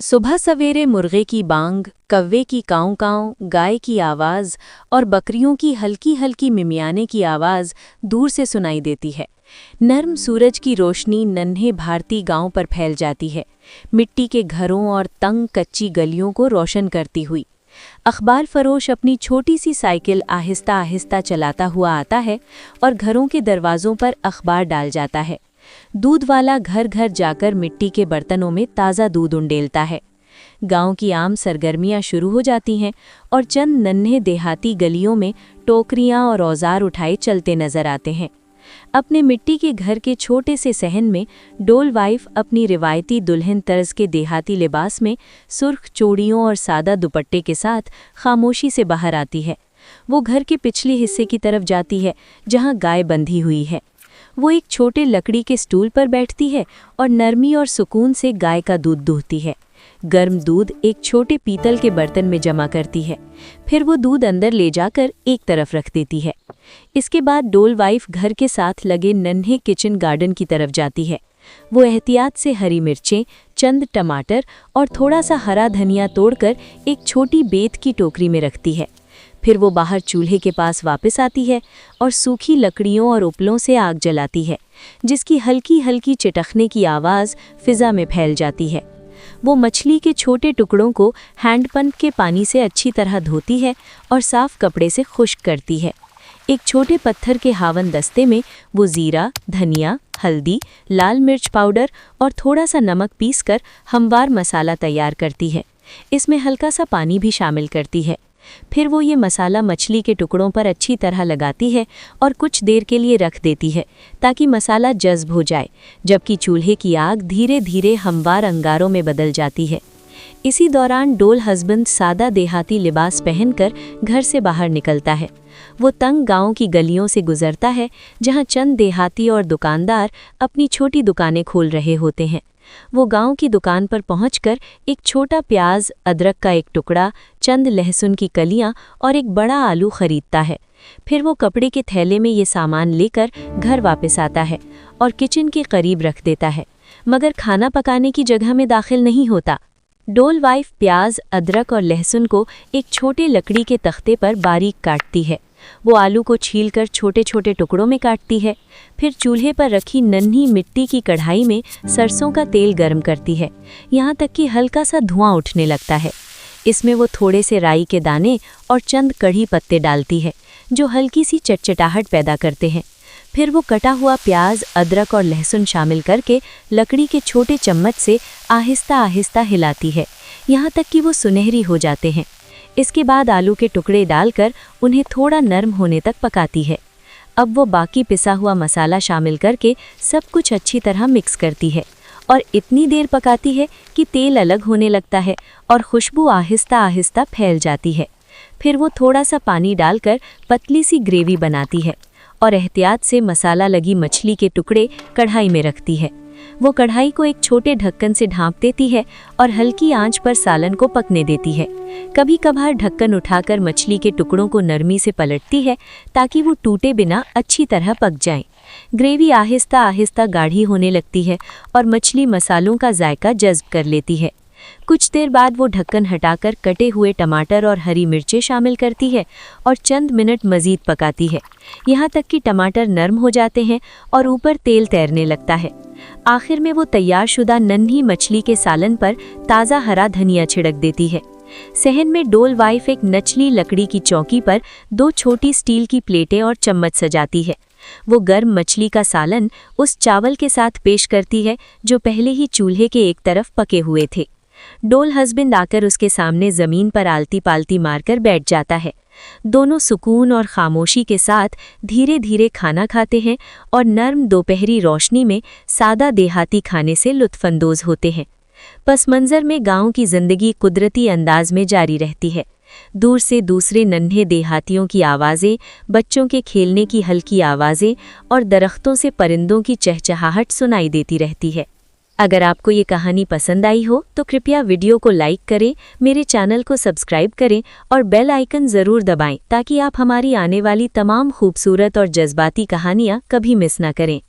सुबह सवेरे मुर्गे की बांग, कव्वे की काऊं काऊं, गाय की आवाज़ और बकरियों की हल्की हल्की मिमियाने की आवाज़ दूर से सुनाई देती है। नर्म सूरज की रोशनी नन्हे भारतीय गांव पर फैल जाती है, मिट्टी के घरों और तंग कच्ची गलियों को रोशन करती हुई। अखबार फरोश अपनी छोटी सी साइकिल आहिस्ता आहिस्ता चलाता हुआ आता है और घरों के दरवाज़ों पर अखबार डाल जाता है। दूध वाला घर घर जाकर मिट्टी के बर्तनों में ताज़ा दूध उंडेलता है। गांव की आम सरगर्मियां शुरू हो जाती हैं और चंद नन्हे देहाती गलियों में टोकरियां और औजार उठाए चलते नजर आते हैं। अपने मिट्टी के घर के छोटे से सहन में डोल वाइफ अपनी रिवायती दुल्हन तर्ज के देहाती लिबास में सुर्ख चूड़ियों और सादा दुपट्टे के साथ खामोशी से बाहर आती है। वो घर के पिछले हिस्से की तरफ जाती है जहां गाय बंधी हुई है। वो एक छोटे लकड़ी के स्टूल पर बैठती है और नरमी और सुकून से गाय का दूध दूहती है। गर्म दूध एक छोटे पीतल के बर्तन में जमा करती है, फिर वो दूध अंदर ले जाकर एक तरफ रख देती है। इसके बाद डोल वाइफ घर के साथ लगे नन्हे किचन गार्डन की तरफ जाती है। वो एहतियात से हरी मिर्चें, चंद टमाटर और थोड़ा सा हरा धनिया तोड़कर एक छोटी बेत की टोकरी में रखती है। फिर वो बाहर चूल्हे के पास वापस आती है और सूखी लकड़ियों और उपलों से आग जलाती है, जिसकी हल्की हल्की चिटकने की आवाज़ फिज़ा में फैल जाती है। वो मछली के छोटे टुकड़ों को हैंडपंप के पानी से अच्छी तरह धोती है और साफ कपड़े से खुश्क करती है। एक छोटे पत्थर के हावन दस्ते में वो जीरा, धनिया, हल्दी, लाल मिर्च पाउडर और थोड़ा सा नमक पीसकर हमवार मसाला तैयार करती है। इसमें हल्का सा पानी भी शामिल करती है। फिर वो ये मसाला मछली के टुकड़ों पर अच्छी तरह लगाती है और कुछ देर के लिए रख देती है ताकि मसाला जज्ब हो जाए, जबकि चूल्हे की आग धीरे धीरे हमवार अंगारों में बदल जाती है। इसी दौरान डोल हस्बैंड सादा देहाती लिबास पहनकर घर से बाहर निकलता है। वो तंग गांव की गलियों से गुजरता है जहां चंद देहाती और दुकानदार अपनी छोटी दुकानें खोल रहे होते हैं। वो गांव की दुकान पर पहुंचकर एक छोटा प्याज, अदरक का एक टुकड़ा, चंद लहसुन की कलियां और एक बड़ा आलू खरीदता है। फिर वो कपड़े के थैले में ये सामान लेकर घर वापस आता है और किचन के करीब रख देता है, मगर खाना पकाने की जगह में दाखिल नहीं होता। डोल वाइफ प्याज, अदरक और लहसुन को एक छोटे लकड़ी के तख्ते पर बारीक काटती है। वो आलू को छीलकर छोटे छोटे टुकड़ों में काटती है। फिर चूल्हे पर रखी नन्ही मिट्टी की कढ़ाई में सरसों का तेल गर्म करती है, यहाँ तक कि हल्का सा धुआं उठने लगता है। इसमें वो थोड़े से राई के दाने और चंद कढ़ी पत्ते डालती है, जो हल्की सी चटचटाहट पैदा करते हैं। फिर वो कटा हुआ प्याज, अदरक और लहसुन शामिल करके लकड़ी के छोटे चम्मच से आहिस्ता आहिस्ता हिलाती है, यहाँ तक कि वो सुनहरी हो जाते हैं। इसके बाद आलू के टुकड़े डालकर उन्हें थोड़ा नरम होने तक पकाती है। अब वो बाकी पिसा हुआ मसाला शामिल करके सब कुछ अच्छी तरह मिक्स करती है और इतनी देर पकाती है कि तेल अलग होने लगता है और खुशबू आहिस्ता आहिस्ता फैल जाती है। फिर वो थोड़ा सा पानी डालकर पतली सी ग्रेवी बनाती है और एहतियात से मसाला लगी मछली के टुकड़े कढ़ाई में रखती है। वो कढ़ाई को एक छोटे ढक्कन से ढांप देती है और हल्की आंच पर सालन को पकने देती है। कभी कभार ढक्कन उठाकर मछली के टुकड़ों को नरमी से पलटती है ताकि वो टूटे बिना अच्छी तरह पक जाएं। ग्रेवी आहिस्ता आहिस्ता गाढ़ी होने लगती है और मछली मसालों का जायका जज्ब कर लेती है। कुछ देर बाद वो ढक्कन हटाकर कटे हुए टमाटर और हरी मिर्चें शामिल करती है और चंद मिनट मज़ीद पकाती है, यहाँ तक कि टमाटर नरम हो जाते हैं और ऊपर तेल तैरने लगता है। आखिर में वो तैयारशुदा नन्ही मछली के सालन पर ताज़ा हरा धनिया छिड़क देती है। सहन में डोल वाइफ एक नचली लकड़ी की चौकी पर 2 छोटी स्टील की प्लेटें और चम्मच सजाती है। वो गर्म मछली का सालन उस चावल के साथ पेश करती है जो पहले ही चूल्हे के एक तरफ पके हुए थे। डोल हस्बैंड आकर उसके सामने ज़मीन पर आलती पालती मारकर बैठ जाता है। दोनों सुकून और खामोशी के साथ धीरे धीरे खाना खाते हैं और नर्म दोपहरी रोशनी में सादा देहाती खाने से लुत्फानंदोज होते हैं। पस मंज़र में गांव की ज़िंदगी कुदरती अंदाज में जारी रहती है। दूर से दूसरे नन्हे देहातियों की आवाज़ें, बच्चों के खेलने की हल्की आवाज़ें और दरख्तों से परिंदों की चहचहाहट सुनाई देती रहती है। अगर आपको ये कहानी पसंद आई हो तो कृपया वीडियो को लाइक करें, मेरे चैनल को सब्सक्राइब करें और बेल आइकन ज़रूर दबाएं ताकि आप हमारी आने वाली तमाम खूबसूरत और जज्बाती कहानियाँ कभी मिस ना करें।